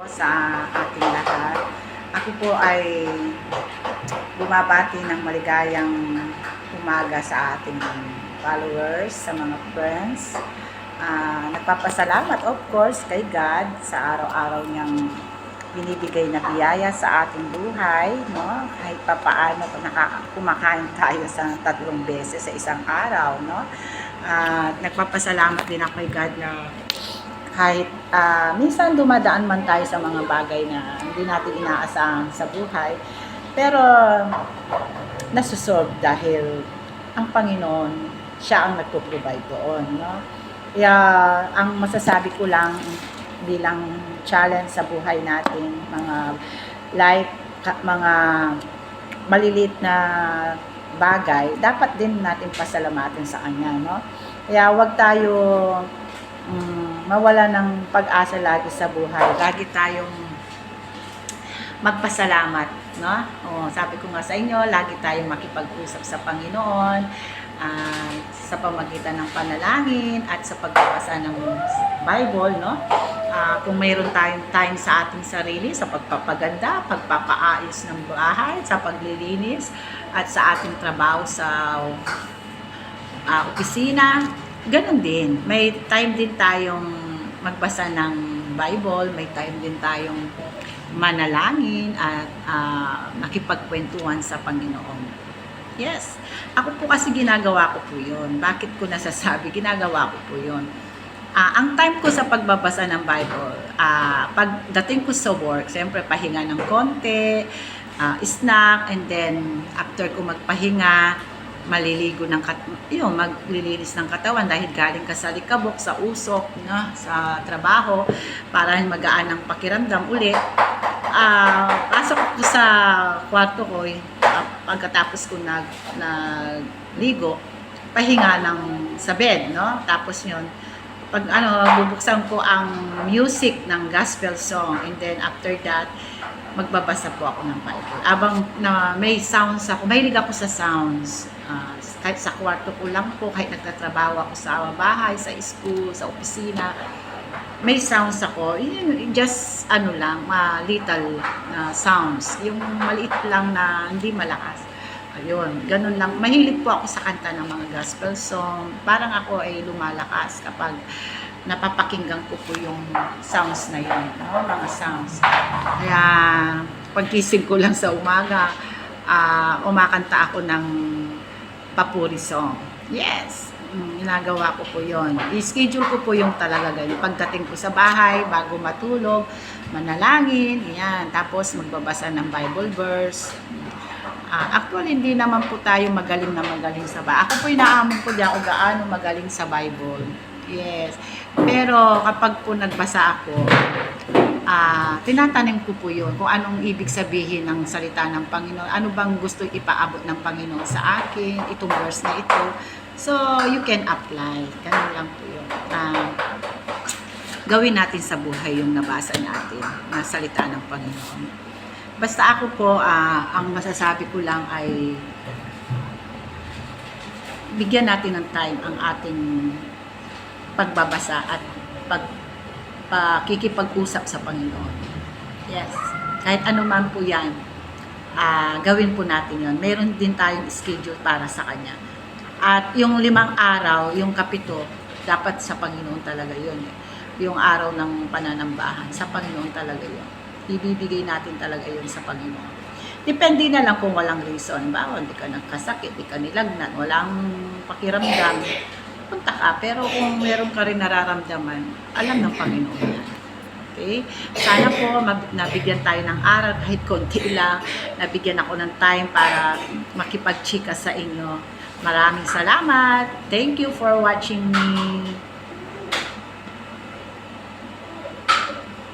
Sa ating lahat. Ako po ay bumabati ng maligayang umaga sa ating followers, sa mga friends. Nagpapasalamat of course kay God sa araw-araw niyang binibigay na biyaya sa ating buhay, no? Kahit papaano kumakain tayo sa 3 beses sa isang araw, no? Nagpapasalamat din ako kay God na kahit minsan dumadaan man tayo sa mga bagay na hindi natin inaasahan sa buhay, pero nasusolve dahil ang Panginoon, siya ang nagpo-provide doon, no? Kaya ang masasabi ko lang bilang challenge sa buhay natin, mga malilit na bagay, dapat din natin pasalamatan sa Kanya, no? Kaya wag tayo mawala ng pag-asa lagi sa buhay. Lagi tayong magpasalamat, no? Sabi ko nga sa inyo, lagi tayong makipag-usap sa Panginoon sa pamagitan ng panalangin at sa pagbabasa ng Bible, no? Kung mayroon tayong time sa ating sarili, sa pagpapaganda, pagpapaayos ng bahay, sa paglilinis, at sa ating trabaho sa opisina, ganun din. May time din tayong magbasa ng Bible, may time din tayong manalangin at makipagkwentuhan sa Panginoon. Yes, ako po kasi ginagawa ko po yun. Bakit ko nasasabi? Ginagawa ko po yun. Ang time ko sa pagbabasa ng Bible, pagdating ko sa work, siyempre pahinga ng konti, snack, and then after ko magpahinga, maliligo ng maglilinis ng katawan dahil galing ka sa likabok, sa usok, no, sa trabaho, para magaan ang pakiramdam ulit. Pasok ko sa kwarto ko, pagkatapos ko nagligo, pahinga sa bed, no? Tapos yun, bubuksan ko ang music ng gospel song, and then after that, magbabasa po ako ng Bible. Abang may sounds ako, mahilig ako sa sounds. Kahit sa kwarto ko lang po, kahit nagtatrabaho ako sa bahay, sa school, sa opisina, may sounds ako. Just little sounds. Yung maliit lang na hindi malakas. Ayun, ganun lang. Mahilig po ako sa kanta ng mga gospel song. Parang ako ay lumalakas kapag napapakinggan ko po yung sounds na yun, no? Mga sounds. Kaya pagkising ko lang sa umaga, umakanta ako ng papuri song. Yes, ginagawa ko po yun. I-schedule ko po yung talaga ganyan. Pagdating ko sa bahay, bago matulog, manalangin, yan. Tapos magbabasa ng Bible verse. Actually, hindi naman po tayo magaling sa Bible. Ako po inaamin ko diyan kung gaano magaling sa Bible. Yes. Pero kapag po nagbasa ako, tinatanim ko po yun kung anong ibig sabihin ng salita ng Panginoon. Ano bang gusto ipaabot ng Panginoon sa akin, itong verse na ito. So, you can apply. Ganun lang po yun. Gawin natin sa buhay yung nabasa natin na salita ng Panginoon. Basta ako po, ang masasabi ko lang ay bigyan natin ng time ang ating pagbabasa at pakikipag-usap sa Panginoon. Yes. Kahit ano man po yan, gawin po natin yon. Meron din tayong schedule para sa Kanya. At yung 5 araw, yung kapito, dapat sa Panginoon talaga yun. Yung araw ng pananambahan, sa Panginoon talaga yun. Ibibigay natin talaga yun sa Panginoon. Depende na lang kung walang reason. Hindi ka nagkasakit, hindi ka nilagnan, walang pakiramdam, punta ka. Pero kung meron ka rin nararamdaman, alam ng Panginoon yan. Okay? Sana po nabigyan tayo ng aral kahit konti lang. Nabigyan ako ng time para makipag-chika sa inyo. Maraming salamat. Thank you for watching me.